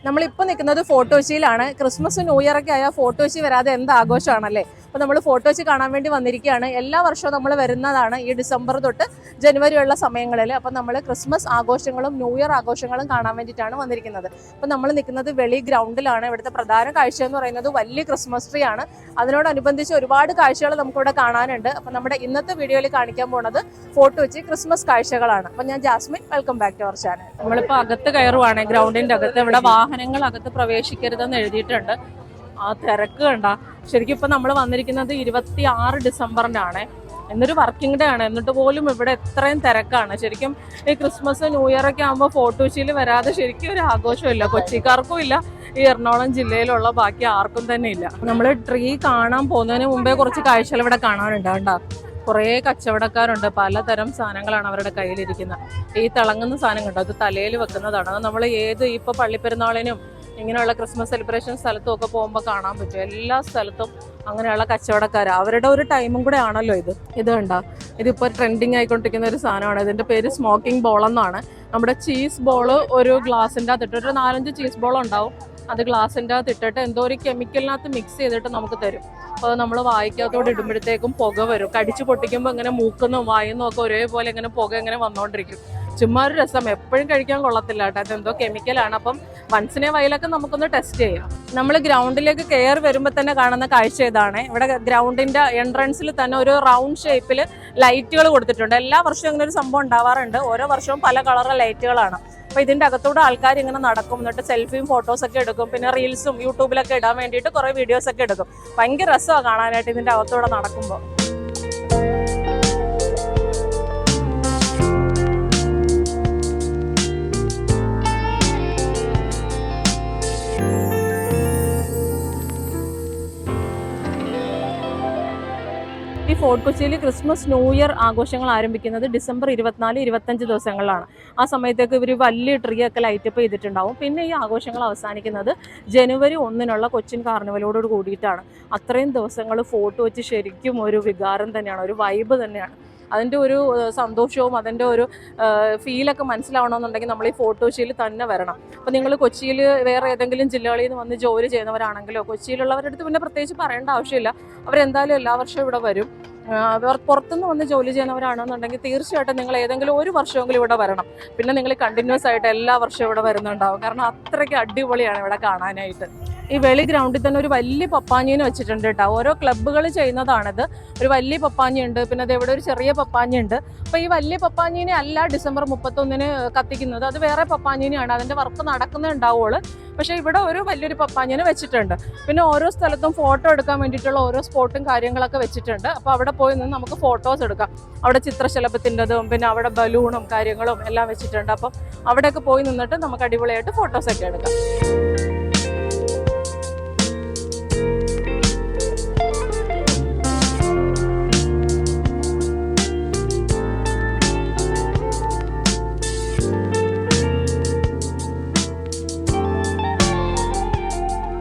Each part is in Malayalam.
നമ്മളിപ്പോൾ നിൽക്കുന്നത് ഫോർട്ട് കൊച്ചിയിലാണ്. ക്രിസ്മസ് ന്യൂ ഇയർ ഒക്കെ ആയാൽ ഫോർട്ട് കൊച്ചി വരാതെ എന്ത് ആഘോഷമാണല്ലേ. അപ്പോൾ നമ്മൾ ഫോർട്ട് കൊച്ചി കാണാൻ വേണ്ടി വന്നിരിക്കുകയാണ്. എല്ലാ വർഷവും നമ്മൾ വരുന്നതാണ് ഈ ഡിസംബർ തൊട്ട് ജനുവരി ഉള്ള സമയങ്ങളിൽ. അപ്പോൾ നമ്മൾ ക്രിസ്മസ് ആഘോഷങ്ങളും ന്യൂ ഇയർ ആഘോഷങ്ങളും കാണാൻ വേണ്ടിയിട്ടാണ് വന്നിരിക്കുന്നത്. അപ്പോൾ നമ്മൾ നിൽക്കുന്നത് വെളി ഗ്രൗണ്ടിലാണ്. ഇവിടുത്തെ പ്രധാന കാഴ്ച എന്ന് പറയുന്നത് വലിയ ക്രിസ്മസ് ട്രീ ആണ്. അതിനോടനുബന്ധിച്ച് ഒരുപാട് കാഴ്ചകൾ നമുക്കിവിടെ കാണാനുണ്ട്. അപ്പോൾ നമ്മുടെ ഇന്നത്തെ വീഡിയോയിൽ കാണിക്കാൻ പോകുന്നത് ഫോർട്ട് കൊച്ചി ക്രിസ്മസ് കാഴ്ചകളാണ്. അപ്പോൾ ഞാൻ Jasmine, welcome back to our channel. നമ്മളിപ്പോൾ അകത്ത് കയറുവാണ്, ഗ്രൗണ്ടിൻ്റെ അകത്ത്. ഇവിടെ വാഹനങ്ങൾ അകത്ത് പ്രവേശിക്കരുതെന്ന് എഴുതിയിട്ടുണ്ട്. ആ തിരക്ക് കണ്ട. ശരിക്കും ഇപ്പം നമ്മൾ വന്നിരിക്കുന്നത് 26 ഡിസംബറിനാണ്. എന്നൊരു വർക്കിംഗ് ഡേ ആണ്, എന്നിട്ട് പോലും ഇവിടെ എത്രയും തിരക്കാണ്. ശരിക്കും ഈ ക്രിസ്മസ് ന്യൂ ഇയർ ഒക്കെ ആകുമ്പോൾ ഫോർട്ട് കൊച്ചിയിൽ വരാതെ ശരിക്കും ഒരു ആഘോഷമില്ല. കൊച്ചിക്കാർക്കും ഇല്ല, ഈ എറണാകുളം ജില്ലയിലുള്ള ബാക്കി ആർക്കും തന്നെ ഇല്ല. നമ്മൾ ട്രീ കാണാൻ പോകുന്നതിന് മുമ്പേ കുറച്ച് കാഴ്ചകൾ ഇവിടെ കാണാനുണ്ട്. കണ്ടോ, കുറേ കച്ചവടക്കാരുണ്ട്. പലതരം സാധനങ്ങളാണ് അവരുടെ കയ്യിലിരിക്കുന്നത്. ഈ തിളങ്ങുന്ന സാധനം കണ്ടോ, അത് തലയിൽ വെക്കുന്നതാണ്. അത് നമ്മൾ ഇപ്പോൾ പള്ളിപ്പെരുന്നാളിനും ഇങ്ങനെയുള്ള ക്രിസ്മസ് സെലിബ്രേഷൻ സ്ഥലത്തും ഒക്കെ പോകുമ്പോൾ കാണാൻ പറ്റും. എല്ലാ സ്ഥലത്തും അങ്ങനെയുള്ള കച്ചവടക്കാർ, അവരുടെ ഒരു ടൈമും കൂടെ ആണല്ലോ ഇത് കണ്ടോ. ഇതിപ്പോൾ ട്രെൻഡിങ് ആയിക്കൊണ്ടിരിക്കുന്ന ഒരു സാധനമാണ്. ഇതിൻ്റെ പേര് സ്മോക്കിംഗ് ബോൾ എന്നാണ്. നമ്മുടെ ചീസ് ബോൾ ഒരു ഗ്ലാസിൻ്റെ അകത്തിട്ട് ഒരു 4-5 ചീസ് ബോൾ ഉണ്ടാവും. അത് ഗ്ലാസിൻ്റെ അകത്ത് ഇട്ടിട്ട് എന്തോ ഒരു കെമിക്കലിനകത്ത് മിക്സ് ചെയ്തിട്ട് നമുക്ക് തരും. അപ്പോൾ നമ്മൾ വായിക്കകത്തോട് ഇടുമ്പോഴത്തേക്കും പുക വരും. കടിച്ചു പൊട്ടിക്കുമ്പോൾ ഇങ്ങനെ മൂക്കുന്നും വായുന്നും ഒക്കെ ഒരേപോലെ ഇങ്ങനെ പുക ഇങ്ങനെ വന്നുകൊണ്ടിരിക്കും. ചുമ്മാ ഒരു രസം, എപ്പോഴും കഴിക്കാൻ കൊള്ളത്തില്ല കേട്ടോ. അതെന്തോ കെമിക്കലാണ്. അപ്പം വൺസിനെ വയലൊക്കെ നമുക്കൊന്ന് ടെസ്റ്റ് ചെയ്യാം. നമ്മൾ ഗ്രൗണ്ടിലേക്ക് കയറി വരുമ്പോൾ തന്നെ കാണുന്ന കാഴ്ച ഇതാണ്. ഇവിടെ ഗ്രൗണ്ടിൻ്റെ എൻട്രൻസിൽ തന്നെ ഒരു റൗണ്ട് ഷേപ്പിൽ ലൈറ്റുകൾ കൊടുത്തിട്ടുണ്ട്. എല്ലാ വർഷവും ഇങ്ങനെ ഒരു സംഭവം ഉണ്ടാവാറുണ്ട്. ഓരോ വർഷവും പല കളർ ലൈറ്റുകളാണ്. അപ്പോൾ ഇതിൻ്റെ അകത്തൂടെ ആൾക്കാർ ഇങ്ങനെ നടക്കും, എന്നിട്ട് സെൽഫിയും ഫോട്ടോസൊക്കെ എടുക്കും. പിന്നെ റീൽസും യൂട്യൂബിലൊക്കെ ഇടാൻ വേണ്ടിയിട്ട് കുറേ വീഡിയോസൊക്കെ എടുക്കും. ഭയങ്കര രസമാണ് കാണാനായിട്ട് ഇതിൻ്റെ അകത്തൂടെ നടക്കുമ്പോൾ. ഈ ഫോർട്ട് കൊച്ചിയിൽ ക്രിസ്മസ് ന്യൂ ഇയർ ആഘോഷങ്ങൾ ആരംഭിക്കുന്നത് ഡിസംബർ 24-25 ദിവസങ്ങളിലാണ്. ആ സമയത്തേക്ക് ഇവർ വലിയ ട്രീ ഒക്കെ ലൈറ്റപ്പ് ചെയ്തിട്ടുണ്ടാവും. പിന്നെ ഈ ആഘോഷങ്ങൾ അവസാനിക്കുന്നത് ജനുവരി 1-നുള്ള കൊച്ചിൻ കാർണിവലോട് കൂടിയിട്ടാണ്. അത്രയും ദിവസങ്ങൾ ഫോർട്ട് കൊച്ചി ശരിക്കും ഒരു വികാരം തന്നെയാണ്, ഒരു വൈബ് തന്നെയാണ്. അതിൻ്റെ ഒരു സന്തോഷവും അതിൻ്റെ ഒരു ഫീലൊക്കെ മനസ്സിലാവണമെന്നുണ്ടെങ്കിൽ നമ്മൾ ഈ ഫോർട്ട് കൊച്ചിയിൽ തന്നെ വരണം. അപ്പോൾ നിങ്ങൾ കൊച്ചിയിൽ വേറെ ഏതെങ്കിലും ജില്ലകളിൽ നിന്ന് വന്ന് ജോലി ചെയ്യുന്നവരാണെങ്കിലോ കൊച്ചിയിലുള്ളവരുടെ അടുത്ത് പിന്നെ പ്രത്യേകിച്ച് പറയേണ്ട ആവശ്യമില്ല. അവരെന്തായാലും എല്ലാ വർഷവും ഇവിടെ വരും. പുറത്തുനിന്ന് വന്ന് ജോലി ചെയ്യുന്നവരാണെന്നുണ്ടെങ്കിൽ തീർച്ചയായിട്ടും നിങ്ങൾ ഏതെങ്കിലും ഒരു വർഷമെങ്കിലും ഇവിടെ വരണം. പിന്നെ നിങ്ങൾ കണ്ടിന്യൂസ് ആയിട്ട് എല്ലാ വർഷവും ഇവിടെ വരുന്നുണ്ടാവും. കാരണം അത്രയ്ക്ക് അടിപൊളിയാണ് ഇവിടെ കാണാനായിട്ട്. ഈ വെളി ഗ്രൗണ്ടിൽ തന്നെ ഒരു വലിയ പപ്പാഞ്ഞിനെ വെച്ചിട്ടുണ്ട് കേട്ടോ. ഓരോ ക്ലബ്ബുകൾ ചെയ്യുന്നതാണിത്. ഒരു വലിയ പപ്പാഞ്ഞിയുണ്ട്, പിന്നെ അത് എവിടെ ഒരു ചെറിയ പപ്പാഞ്ഞിയുണ്ട്. അപ്പോൾ ഈ വലിയ പപ്പാഞ്ഞിനെ അല്ല ഡിസംബർ 31-ന് കത്തിക്കുന്നത്, അത് വേറെ പപ്പാഞ്ഞിനെയാണ്. അതിൻ്റെ വർക്ക് നടക്കുന്നേ ഉണ്ടാവുള്ളൂ. പക്ഷേ ഇവിടെ ഒരു വലിയൊരു പപ്പാഞ്ഞിനെ വെച്ചിട്ടുണ്ട്. പിന്നെ ഓരോ സ്ഥലത്തും ഫോട്ടോ എടുക്കാൻ വേണ്ടിയിട്ടുള്ള ഓരോ സ്പോട്ടും കാര്യങ്ങളൊക്കെ വെച്ചിട്ടുണ്ട്. അപ്പോൾ അവിടെ പോയി നിന്ന് നമുക്ക് ഫോട്ടോസ് എടുക്കാം. അവിടെ ചിത്രശലഭത്തിൻ്റെതും പിന്നെ അവിടെ ബലൂണും കാര്യങ്ങളും എല്ലാം വെച്ചിട്ടുണ്ട്. അപ്പം അവിടെയൊക്കെ പോയി നിന്നിട്ട് നമുക്ക് അടിപൊളിയായിട്ട് ഫോട്ടോസൊക്കെ എടുക്കാം.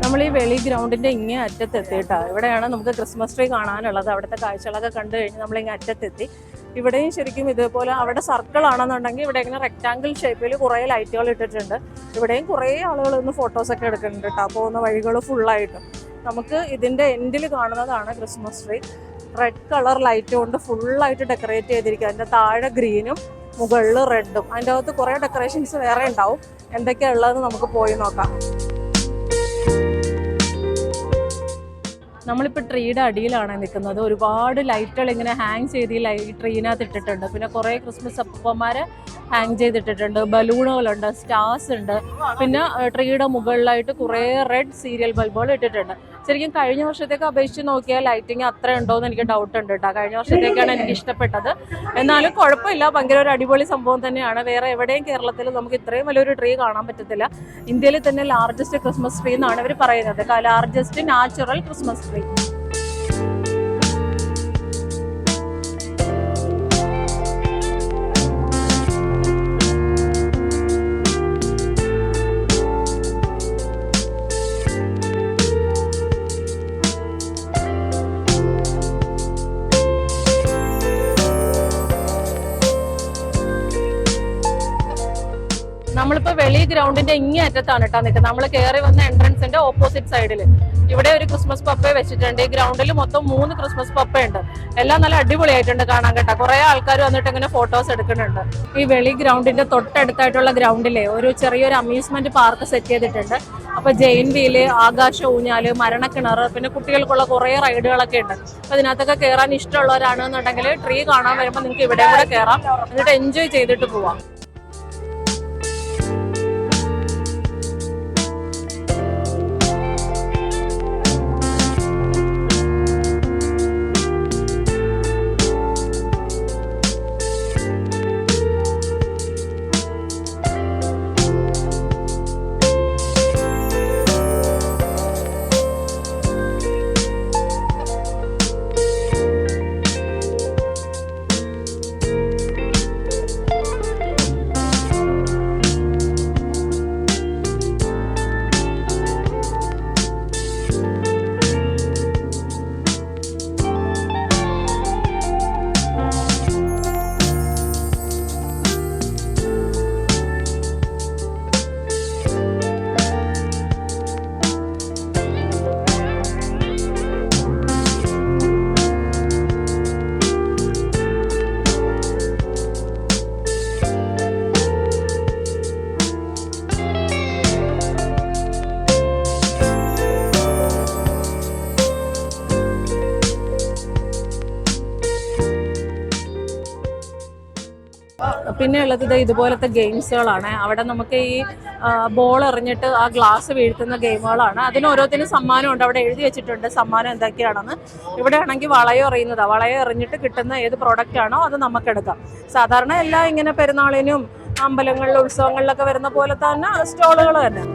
നമ്മൾ ഈ വെളി ഗ്രൗണ്ടിൻ്റെ ഇങ്ങേ അറ്റത്തെത്തിയിട്ടാണ്. ഇവിടെയാണ് നമുക്ക് ക്രിസ്മസ് ട്രീ കാണാനുള്ളത്. അവിടുത്തെ കാഴ്ചകളൊക്കെ കണ്ടു കഴിഞ്ഞ് നമ്മളിങ്ങനെ അറ്റത്തെത്തി. ഇവിടെയും ശരിക്കും ഇതേപോലെ അവിടെ സർക്കിൾ ആണെന്നുണ്ടെങ്കിൽ ഇവിടെ ഇങ്ങനെ റെക്റ്റാങ്കിൾ ഷേപ്പിൽ കുറേ ലൈറ്റുകൾ ഇട്ടിട്ടുണ്ട്. ഇവിടെയും കുറേ ആളുകൾ ഇന്ന് ഫോട്ടോസൊക്കെ എടുക്കുന്നുണ്ട് കേട്ടോ. പോകുന്ന വഴികൾ ഫുള്ളായിട്ട് നമുക്ക് ഇതിൻ്റെ എൻഡിൽ കാണുന്നതാണ് Christmas tree. Red colour light കൊണ്ട് ഫുള്ളായിട്ട് ഡെക്കറേറ്റ് ചെയ്തിരിക്കുക. അതിൻ്റെ താഴെ ഗ്രീനും മുകളിൽ റെഡും. അതിൻ്റെ അകത്ത് കുറേ ഡെക്കറേഷൻസ് വേറെ ഉണ്ടാവും. എന്തൊക്കെയാണ് ഉള്ളതെന്ന് നമുക്ക് പോയി നോക്കാം. നമ്മളിപ്പോൾ ട്രീയുടെ അടിയിലാണ് നിൽക്കുന്നത്. ഒരുപാട് ലൈറ്റുകൾ ഇങ്ങനെ ഹാങ് ചെയ്ത് ഈ ട്രീനകത്ത് ഇട്ടിട്ടുണ്ട്. പിന്നെ കുറേ ക്രിസ്മസ് അപ്പന്മാരെ ഹാങ് ചെയ്തിട്ടിട്ടുണ്ട്. ബലൂണുകളുണ്ട്, സ്റ്റാർസ് ഉണ്ട്. പിന്നെ ട്രീയുടെ മുകളിലായിട്ട് കുറേ റെഡ് സീരിയൽ ബൾബുകൾ ഇട്ടിട്ടുണ്ട്. ശരിക്കും കഴിഞ്ഞ വർഷത്തേക്ക് അപേക്ഷിച്ച് നോക്കിയാൽ ലൈറ്റിങ് അത്ര ഉണ്ടോ എന്ന് എനിക്ക് ഡൗട്ട് ഉണ്ട് കേട്ടോ. കഴിഞ്ഞ വർഷത്തേക്കാണ് എനിക്ക് ഇഷ്ടപ്പെട്ടത്. എന്നാലും കുഴപ്പമില്ല, ഭയങ്കര ഒരു അടിപൊളി സംഭവം തന്നെയാണ്. വേറെ എവിടെയും കേരളത്തിൽ നമുക്ക് ഇത്രയും വലിയൊരു ട്രീ കാണാൻ പറ്റത്തില്ല. ഇന്ത്യയിൽ തന്നെ ലാർജസ്റ്റ് ക്രിസ്മസ് ട്രീ എന്നാണ് ഇവർ പറയുന്നത്. Largest natural Christmas tree. നമ്മളിപ്പോൾ വെളി ഗ്രൗണ്ടിന്റെ ഇങ്ങേ അറ്റത്താണ് കേട്ടോ നിൽക്കുന്നത്. നമ്മൾ കയറി വന്ന എൻട്രൻസിന്റെ ഓപ്പോസിറ്റ് സൈഡിൽ ഇവിടെ ഒരു ക്രിസ്മസ് പപ്പയെ വെച്ചിട്ടുണ്ട്. ഈ ഗ്രൗണ്ടിൽ മൊത്തം 3 ക്രിസ്മസ് പപ്പയുണ്ട്. എല്ലാം നല്ല അടിപൊളിയായിട്ടുണ്ട് കാണാൻ കേട്ടോ. കുറെ ആൾക്കാർ വന്നിട്ട് ഇങ്ങനെ ഫോട്ടോസ് എടുക്കുന്നുണ്ട്. ഈ വെളി ഗ്രൗണ്ടിന്റെ തൊട്ടടുത്തായിട്ടുള്ള ഗ്രൗണ്ടിലെ ഒരു ചെറിയൊരു അമ്യൂസ്മെന്റ് പാർക്ക് സെറ്റ് ചെയ്തിട്ടുണ്ട്. അപ്പൊ ജെയിൻ വീല്, ആകാശ ഊഞ്ഞാല്, മരണക്കിണർ, പിന്നെ കുട്ടികൾക്കുള്ള കുറെ റൈഡുകളൊക്കെ ഉണ്ട്. അപ്പൊ ഇതിനകത്തൊക്കെ കയറാൻ ഇഷ്ടമുള്ളവരാണെന്നുണ്ടെങ്കിൽ ട്രീ കാണാൻ വരുമ്പോൾ നിങ്ങൾക്ക് ഇവിടെ കൂടെ കയറാം, എന്നിട്ട് എൻജോയ് ചെയ്തിട്ട് പോവാം. പിന്നെ ഉള്ളത് ഇതുപോലത്തെ ഗെയിംസുകളാണ്. അവിടെ നമുക്ക് ഈ ബോൾ എറിഞ്ഞിട്ട് ആ ഗ്ലാസ് വീഴ്ത്തുന്ന ഗെയിമുകളാണ്. അതിന് ഓരോത്തിനും സമ്മാനമുണ്ട്. അവിടെ എഴുതി വെച്ചിട്ടുണ്ട് സമ്മാനം എന്തൊക്കെയാണെന്ന്. ഇവിടെ ആണെങ്കിൽ വളയം എറിയുന്നതാണ്. വളയം എറിഞ്ഞിട്ട് കിട്ടുന്ന ഏത് പ്രോഡക്റ്റ് ആണോ അത് നമുക്ക് എടുക്കാം. സാധാരണ എല്ലാം ഇങ്ങനെ പെരുന്നാളിനും അമ്പലങ്ങളിലും ഉത്സവങ്ങളിലൊക്കെ വരുന്ന പോലെ തന്നെ സ്റ്റോളുകൾ തന്നെ.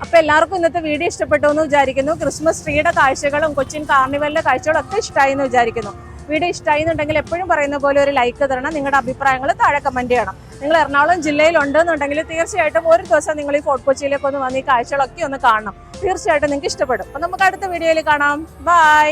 അപ്പോൾ എല്ലാവർക്കും ഇന്നത്തെ വീഡിയോ ഇഷ്ടപ്പെട്ടു എന്ന് വിചാരിക്കുന്നു. ക്രിസ്മസ് ട്രീയുടെ കാഴ്ചകളും കൊച്ചിൻ കാർണിവലിന്റെ കാഴ്ചകളും ഒക്കെ ഇഷ്ടമായി എന്ന് വിചാരിക്കുന്നു. വീഡിയോ ഇഷ്ടമായി എന്നുണ്ടെങ്കിൽ എപ്പോഴും പറയുന്ന പോലെ ഒരു ലൈക്ക് തരണം. നിങ്ങളുടെ അഭിപ്രായങ്ങൾ താഴെ കമന്റ് ചെയ്യണം. നിങ്ങൾ എറണാകുളം ജില്ലയിലുണ്ടെന്നുണ്ടെങ്കിൽ തീർച്ചയായിട്ടും ഒരു ദിവസം നിങ്ങൾ ഈ ഫോർട്ട് കൊച്ചിയിലേക്ക് ഒന്ന് വന്ന് ഈ കാഴ്ചകളൊക്കെ ഒന്ന് കാണണം. തീർച്ചയായിട്ടും നിങ്ങൾക്ക് ഇഷ്ടപ്പെടും. അപ്പോൾ നമുക്ക് അടുത്ത വീഡിയോയിൽ കാണാം. ബൈ.